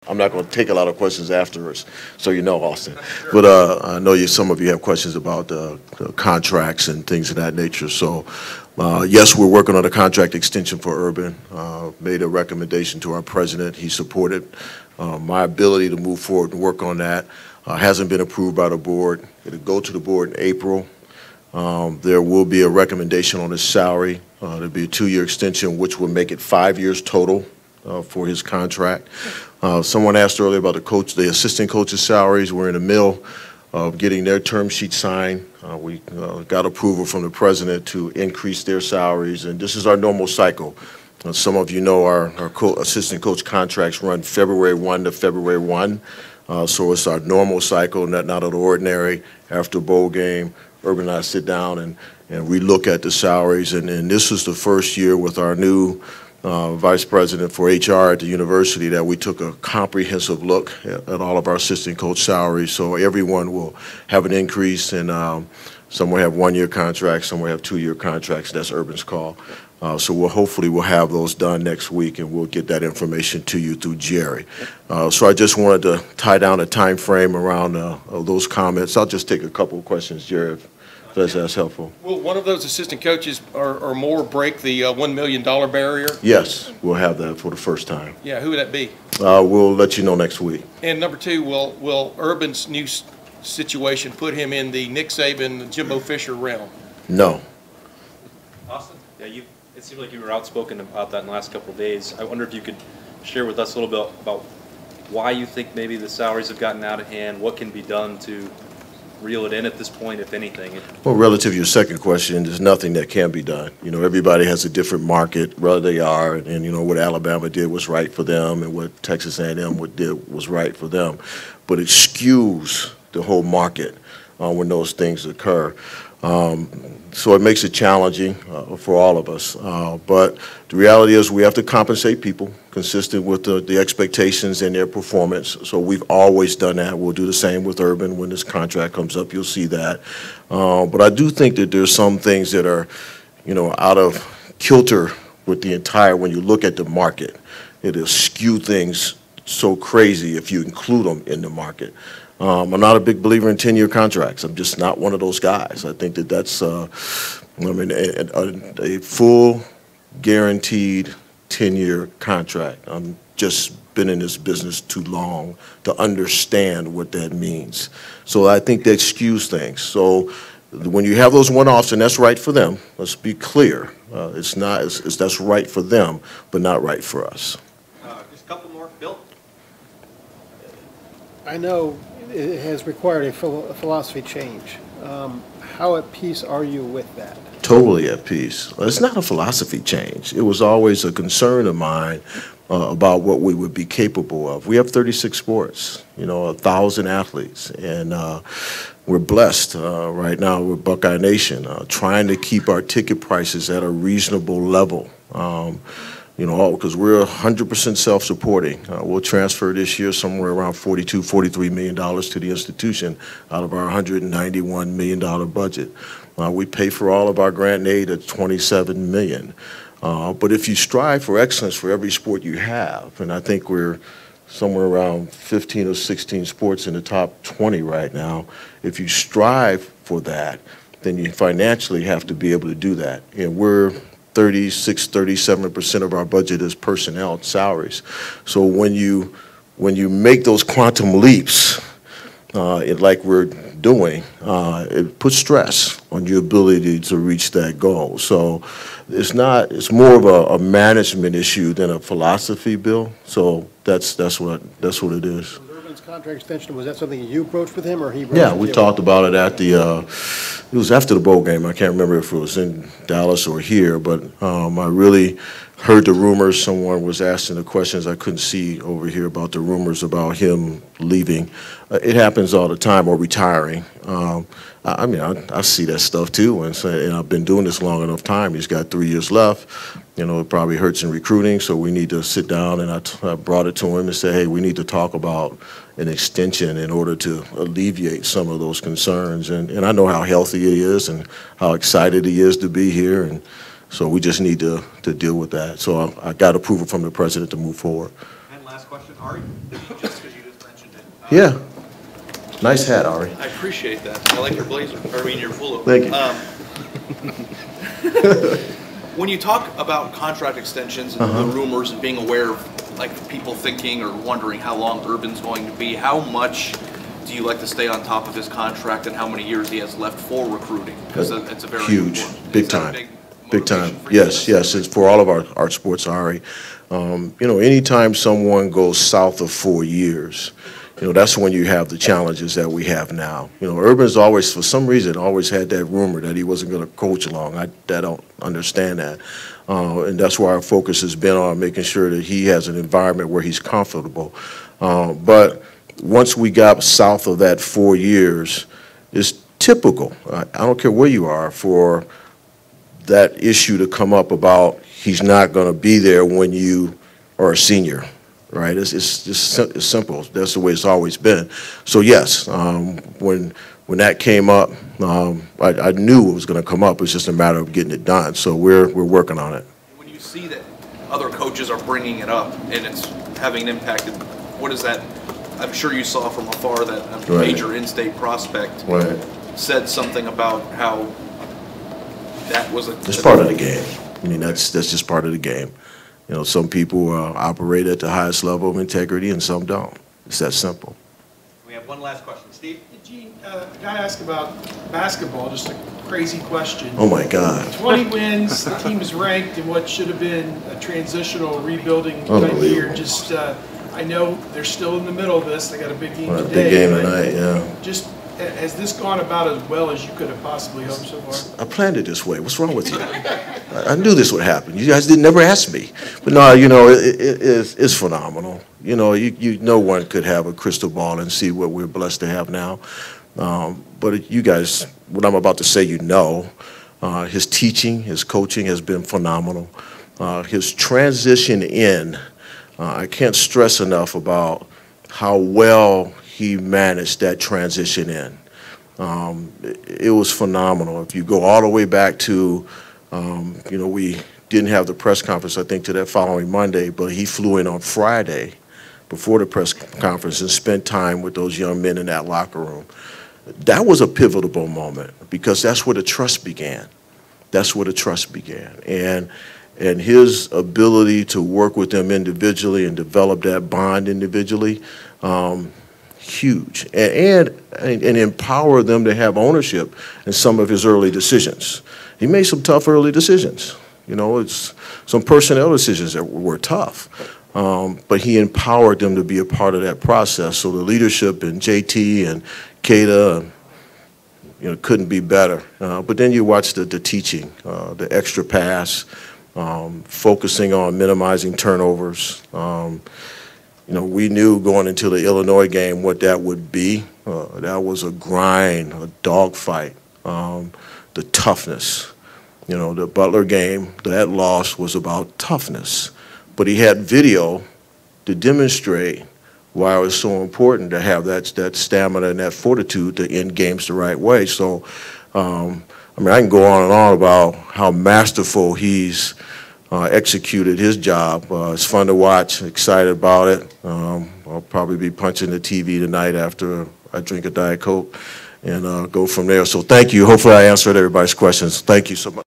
I'm not going to take a lot of questions afterwards, so you know, Austin. But I know some of you have questions about contracts and things of that nature. So, yes, we're working on a contract extension for Urban. Made a recommendation to our president. He supported my ability to move forward and work on that. Hasn't been approved by the board. It'll go to the board in April. There will be a recommendation on his salary. There'll be a 2-year extension, which will make it 5 years total for his contract. Someone asked earlier about the assistant coach's salaries. We're in the middle of getting their term sheet signed. We got approval from the president to increase their salaries, and this is our normal cycle. Some of you know our assistant coach contracts run February 1 to February 1, so it's our normal cycle, not out of the ordinary. After a bowl game, Urban and I sit down and relook at the salaries, and this is the first year with our new vice president for HR at the university that we took a comprehensive look at all of our assistant coach salaries. So everyone will have an increase, and some will have 1-year contracts, some will have 2-year contracts. That's Urban's call. So hopefully we'll have those done next week, and we'll get that information to you through Jerry. So I just wanted to tie down a time frame around those comments. I'll just take a couple of questions, Jerry, if that's helpful. Will one of those assistant coaches or more break the $1 million barrier? Yes, we'll have that for the first time. Yeah, who would that be? We'll let you know next week. And number two, will Urban's new situation put him in the Nick Saban, Jimbo Fisher realm? No. Austin? Yeah, it seemed like you were outspoken about that in the last couple of days. I wonder if you could share with us a little bit about why you think maybe the salaries have gotten out of hand, what can be done to reel it in at this point, if anything? Well, relative to your second question, there's nothing that can be done. You know, everybody has a different market, whether they are, and you know, what Alabama did was right for them, and what Texas A&M did was right for them. But it skews the whole market when those things occur. So it makes it challenging for all of us. But the reality is we have to compensate people consistent with the expectations and their performance. So we've always done that. We'll do the same with Urban when this contract comes up. You'll see that. But I do think that there's some things that are, you know, out of kilter with the entire, when you look at the market, it'll skew things so crazy if you include them in the market. I'm not a big believer in 10-year contracts. I'm just not one of those guys. I think that that's, I mean, a full, guaranteed 10-year contract. I'm just been in this business too long to understand what that means. So I think that skews things. So when you have those one-offs, and that's right for them, let's be clear. That's right for them, but not right for us. Just a couple more. Bill? I know it has required a philosophy change. How at peace are you with that? Totally at peace. It's not a philosophy change. It was always a concern of mine about what we would be capable of. We have 36 sports, you know, 1,000 athletes, and we're blessed right now with Buckeye Nation, trying to keep our ticket prices at a reasonable level. You know, because we're 100% self-supporting. We'll transfer this year somewhere around $42, $43 million to the institution out of our $191 million budget. We pay for all of our grant and aid at $27 million. But if you strive for excellence for every sport you have, and I think we're somewhere around 15 or 16 sports in the top 20 right now, if you strive for that, then you financially have to be able to do that. And we're 36, 37% of our budget is personnel salaries. So when you make those quantum leaps, like we're doing, it puts stress on your ability to reach that goal. So it's more of a management issue than a philosophy, Bill. So that's what it is. Urban's contract extension, was that something you approached with him, or he? Yeah, we talked about it at the. It was after the bowl game. I can't remember if it was in Dallas or here, but I really heard the rumors. Someone was asking the questions I couldn't see over here about the rumors about him leaving. It happens all the time, or retiring. I mean, I see that stuff too, and I've been doing this long enough time. He's got 3 years left. You know, it probably hurts in recruiting, so we need to sit down, and I brought it to him and said, hey, we need to talk about an extension in order to alleviate some of those concerns. And I know how healthy he is and how excited he is to be here, and so we just need to deal with that. So I got approval from the president to move forward. And last last question, Ari, just because you just mentioned it. Yeah. Nice hat, Ari. I appreciate that. I like your blazer, I mean, your pullover. Thank you. When you talk about contract extensions and the rumors and being aware of like people thinking or wondering how long Urban's going to be, how much do you like to stay on top of his contract and how many years he has left for recruiting? Because it's a very huge, important. big Is that a time, big big time. motivation for you? Yes, it's for all of our sports, Ari. You know, anytime someone goes south of 4 years, you know, that's when you have the challenges that we have now. You know, Urban's always, for some reason, always had that rumor that he wasn't going to coach long. I don't understand that. And that's why our focus has been on making sure that he has an environment where he's comfortable. But once we got south of that 4 years, it's typical, I don't care where you are, for that issue to come up about he's not going to be there when you are a senior. Right, it's just it's simple. That's the way it's always been. So yes, when that came up, I knew it was going to come up. It's just a matter of getting it done. So we're working on it. When you see that other coaches are bringing it up and it's having an impact, what is that? I'm sure you saw from afar that a major in-state prospect said something about how that was It's part of the game. I mean, that's just part of the game. You know, some people operate at the highest level of integrity and some don't. It's that simple. We have one last question. Steve? Gene, got to ask about basketball, just a crazy question. Oh, my God. 20 wins, the team is ranked in what should have been a transitional rebuilding type year. Just, I know they're still in the middle of this. They got a big game today. Big game tonight, yeah. Just, has this gone about as well as you could have possibly hoped so far? I planned it this way. What's wrong with you? I knew this would happen. You guys never ask me. But no, you know, it's phenomenal. You know, no one could have a crystal ball and see what we're blessed to have now. But you guys, what I'm about to say, you know, his teaching, his coaching has been phenomenal. His transition in, I can't stress enough about how well he managed that transition in. It was phenomenal. If you go all the way back to, you know, we didn't have the press conference, I think, to that following Monday, but he flew in on Friday before the press conference and spent time with those young men in that locker room. That was a pivotal moment because that's where the trust began. That's where the trust began. And his ability to work with them individually and develop that bond individually, huge, and empower them to have ownership in some of his early decisions. He made some tough early decisions. You know, it's some personnel decisions that were tough, but he empowered them to be a part of that process. So the leadership in JT and Kata, you know, couldn't be better. But then you watch the teaching, the extra pass, focusing on minimizing turnovers. You know, we knew going into the Illinois game what that would be. That was a grind, a dogfight, the toughness. You know, the Butler game, that loss was about toughness. But he had video to demonstrate why it was so important to have that stamina and that fortitude to end games the right way. So, I mean, I can go on and on about how masterful he's executed his job. It's fun to watch, excited about it. I'll probably be punching the TV tonight after I drink a Diet Coke and go from there. So thank you. Hopefully I answered everybody's questions. Thank you so much.